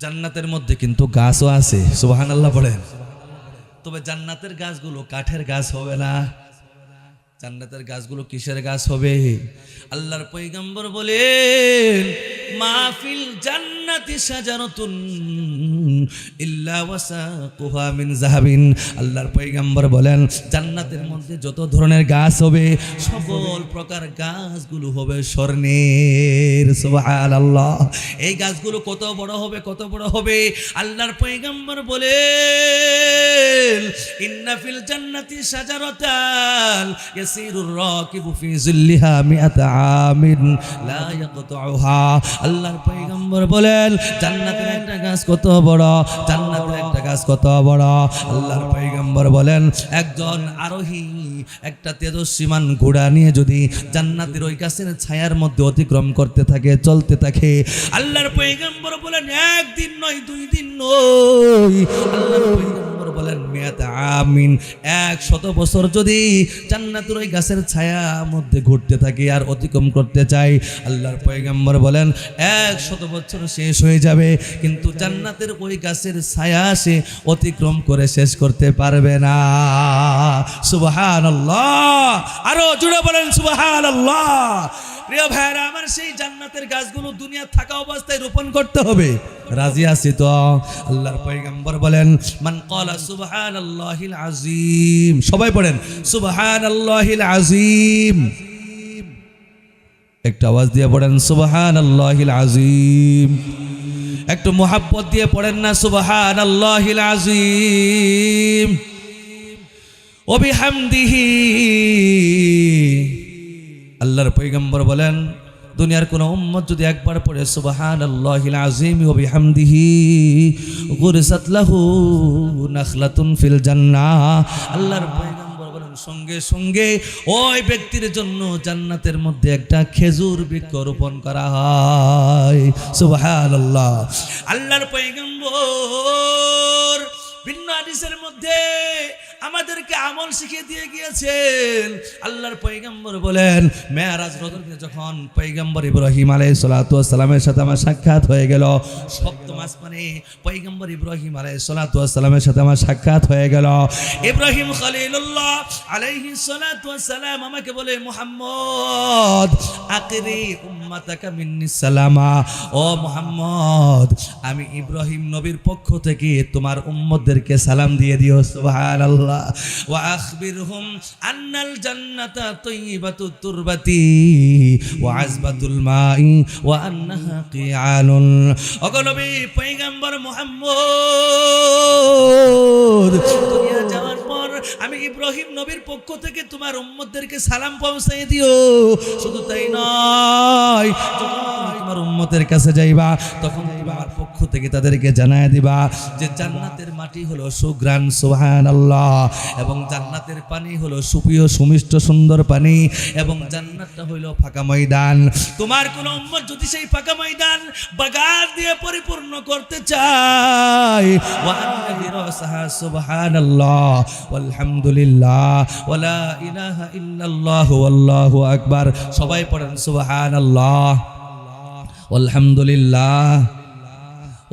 জান্নাতের মধ্যে কিন্তু গাছও আছে, সুবহানাল্লাহ বলেন। তবে জান্নাতের গাছগুলো কাঠের গাছ হবে না, জান্নাতের গাছগুলো কিসের গাছ হবে? আল্লাহর পয়গম্বর বলেন, মাহফিল জান্নাতি শাজারাতুন ইল্লা ওয়াসাকুহা মিন যাহাবিন। আল্লাহর পয়গম্বর বলেন, জান্নাতের মধ্যে যত ধরনের গাছ হবে সকল প্রকার গাছগুলো হবে স্বর্ণের। সুবহানাল্লাহ। এই গাছগুলো কত বড় হবে, কত বড় হবে? আল্লাহর পয়গম্বর বলেন, ইন্না ফিল জান্নাতি শাজারাতান ইয়াসিরুর রাকিবু ফি জিল্লিহা মিআতা আমিন লা ইয়াকতাউহা। আল্লাহর পয়গম্বর বলেন, জান্নাতের একটা গাছ কত বড়, জান্নাতের একটা গাছ কত বড়। আল্লাহর পয়গম্বর বলেন, একজন আরোহী একটা তেজস্বিমান ঘোড়া নিয়ে যদি জান্নাতের ওই গাছের ছায়ার মধ্যে অতিক্রম করতে থাকে, চলতে থাকে, আল্লাহর পয়গম্বর বলেন, একদিন নয়, 2 দিন নয়, আল্লাহর পয়গম্বর বলেন মিআতা আমিন, 100 বছর যদি জান্নাতের ওই গাছের ছায়া মধ্যে ঘুরতে থাকে আর অতিক্রম করতে চাই, আল্লাহর পয়গম্বর বলেন 100 বছর শেষ হয়ে যাবে, কিন্তু জান্নাতের ওই গাছের ছায়া সে অতিক্রম করে শেষ করতে পারবে না। সুবহানাল্লাহ। আরো জোরে বলেন সুবহানাল্লাহ। প্রিয় ভাইরা আমার, সেই জান্নাতের গাছগুলো দুনিয়া থাকা অবস্থায় রোপণ করতে হবে। রাজি আছি তো? আল্লাহর পয়গম্বর বলেন, মান ক্বালা সুবহানাল্লাহিল আযীম, সবাই পড়েন সুবহানাল্লাহিল আযীম, একটা আওয়াজ দিয়ে পড়েন সুবহানাল্লাহিল আযীম, একটু মুহাব্বত দিয়ে পড়েন না সুবহানাল্লাহিল আযীম ওয়া বিহামদিহি। আল্লাহর পয়গম্বর বলেন, দুনিয়ার কোন উম্মত যদি একবার পড়ে সুবহানাল্লাহিল আযীম ওয়া বিহামদিহি গুরসাত লাহু নাখলাতুন ফিল জান্নাহ, আল্লাহর পয়গম্বর বলেন, সঙ্গে সঙ্গে ওই ব্যক্তির জন্য জান্নাতের মধ্যে একটা খেজুর বৃক্ষ রোপণ করা হয়। সুবহানাল্লাহ। আল্লাহর পয়গম্বর ভিন্ন হাদিসের মধ্যে আমাদেরকে আমল শিখিয়ে দিয়ে গিয়েছেন। আল্লাহর পয়গম্বর বলেন, মেরাজ রাতে যখন পয়গম্বর ইব্রাহিম আলাইহিস সালাতু ওয়াস সালামের সাথে আমার সাক্ষাৎ হয়ে গেল, সপ্তম আসমানে পয়গম্বর ইব্রাহিম আলাইহিস সালাতু ওয়াস সালামের সাথে আমার সাক্ষাৎ হয়ে গেল। ইব্রাহিম খলিলুল্লাহ আলাইহিস সালাতু ওয়াস সালাম আমাকে বলে, মুহাম্মদ আকরি উম্মাতাকা মিন্নি সালামা, ও মুহাম্মদ আমি ইব্রাহিম নবীর পক্ষ থেকে তোমার উম্মতদেরকে সালাম দিয়ে দিও। সুবহানাল্লাহ। ওয়া আখবিরহুম আন্নাল জান্নাতা তাইয়িবাতুত তুরবাতি ওয়া আযবাতুল মাই ওয়া আন্নাহা কিআনুন। ওগো নবী পয়গম্বর মুহাম্মদ, দুনিয়া যাওয়ার পর আমি ইব্রাহিম নবীর পক্ষ থেকে তোমার উম্মতদেরকে সালাম পৌঁছাই দিও। শুধু তাই নয়, যখন তোমার উম্মতের কাছে যাইবা তখন আমার পক্ষ থেকে তাদেরকে জানায় দিবা যে জান্নাতের মাটি হলো সুঘ্রাণ, সুবহানাল্লাহ, এবং জান্নাতের পানি হলো সুপ্রিয় সুমিষ্ট সুন্দর পানি, এবং জান্নাতটা হইল ফাঁকা ময়দান। তোমার কোন উম্মত যদি সেই ফাঁকা ময়দান বাগান দিয়ে পরিপূর্ণ করতে চায়, ওয়া আন্নাহি রাসাহা সুবহানাল্লাহ ওয়ালহামদুলিল্লাহ ওয়া লা ইলাহা ইল্লাল্লাহ ওয়াল্লাহু আকবার। সবাই পড়েন সুবহানাল্লাহ ওয়ালহামদুলিল্লাহ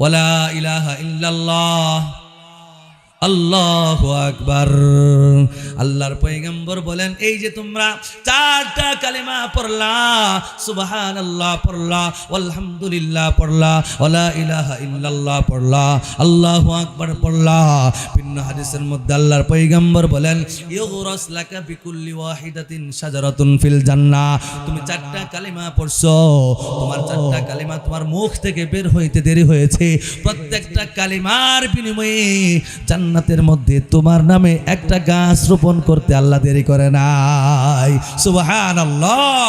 ওয়া লা ইলাহা ইল্লাল্লাহ আল্লাহু আকবার। আল্লাহর পয়গম্বর বলেন, এই যে তোমরা 4টা কালিমা পড়লা, সুবহানাল্লাহ পড়লা, আলহামদুলিল্লাহ পড়লা, ওয়া লা ইলাহা ইল্লাল্লাহ পড়লা, আল্লাহু আকবার পড়লা, ভিন্ন হাদিসের মধ্যে আল্লাহর পয়গম্বর বলেন, ইউগরাস লাকা বিকুল্লি ওয়াহিদাতিন শাজারাতুন ফিল জান্নাহ। তুমি 4টা কালিমা পড়ছো, তোমার 4টা কালিমা তোমার মুখ থেকে বের হইতে দেরি হয়েছে, প্রত্যেকটা কালিমার বিনিময়ে জান্নাতের মধ্যে তোমার নামে একটা গাছ রোপণ করতে আল্লাহ দেরি করে নাই। সুবহানাল্লাহ।